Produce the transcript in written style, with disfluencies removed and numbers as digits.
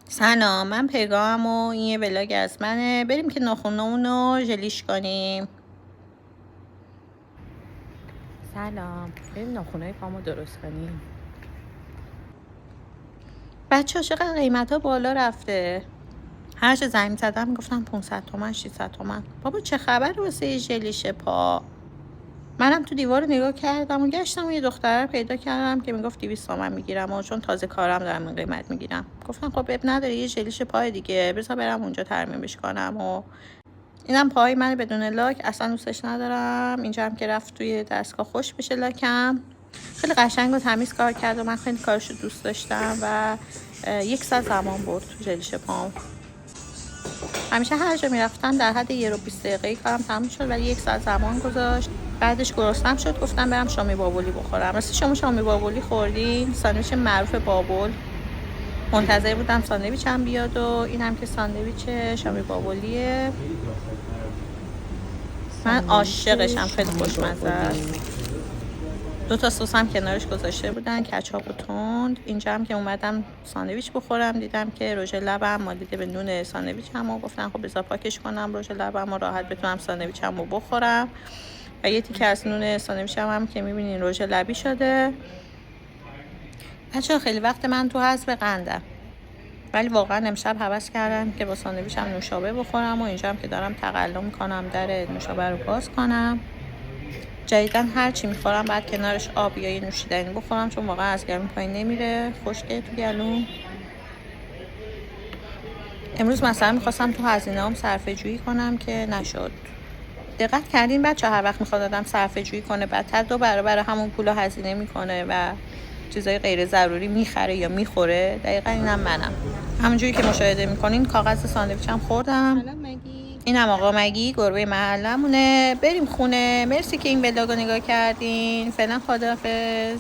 سلام، من پیگاهم و این یه ولاگ از منه. بریم که ناخنامون رو ژلیش کنیم. سلام، بریم ناخنای پامو درست کنیم. بچه ها چقدر قیمت ها بالا رفته. هر چه زنگ زدم میگفتن 500 تومن 600 تومن. بابا چه خبر واسه یه ژلیش پا؟ منم تو دیوار رو نگاه کردم و گشتم و یه دختره رو پیدا کردم که میگفت 200 تومن میگیرم و چون تازه کارم دارم این قیمت میگیرم. گفتم خب اب نداره، یه ژلیش پای دیگه، بذار برم اونجا ترمیمش کنم. و اینم پای من بدون لاک، اصلا دوستش ندارم. اینجا هم که رفت توی دستگاه خوش میشه لاکم. خیلی قشنگ و تمیز کار کرد و من خیلی کارشو دوست داشتم و 1 ساعت زمان برد تو ژلیش پام. همیشه هر جا میرفتم در حد 1 رو 20 دقیقه کارم تموم شد ولی 1 ساعت زمان گذاشت. بعدش گرسنم شد، گفتم برم شامی بابولی بخورم. راستی شما شامی بابولی خوردین؟ ساندویچ معروف بابول. منتظر بودم ساندویچم بیاد و اینم که ساندویچ شامی بابولیه. من عاشقشم، خیلی خوشمزه است. 2 تا سس هم کنارش گذاشته بودن، کچاپ و تند. اینجا هم که اومدم ساندویچ بخورم دیدم که رژ لبم مالیده به نون ساندویچم و گفتم خب بذار پاکش کنم رژ لبم و راحت بتونم ساندویچم رو بخورم. و یه تیکه از نون ساندویچم هم که میبینین رژ لبی شده. بچه‌ها خیلی وقت من تو حذف قندم، ولی واقعا امشب هوس کردم که با ساندویچم نوشابه بخورم و اینجا هم که دارم تقلا میکنم در نوشابه رو باز کنم. جدیدن هر چی میخورم بعد کنارش آب یا یه نوشیدنی بخورم، چون واقعا از گلوم پایین نمیره، خشکه تو گلوم. امروز مثلا میخواستم تو هزینه‌ام صرفه جویی کنم که نشد. دقت کردین بچه هر وقت میخواد آدم صرفه جویی کنه بدتر 2 برابر همون پولو هزینه میکنه و چیزای غیر ضروری میخره یا میخوره؟ دقیقا اینم منم. همونجوری که مشاهده میکنین کاغذ ساندویچم خوردم. اینم آقا مگی، گربه محلمونه. بریم خونه. مرسی که این ولاگو نگاه کردین. فعلا خداحافظ.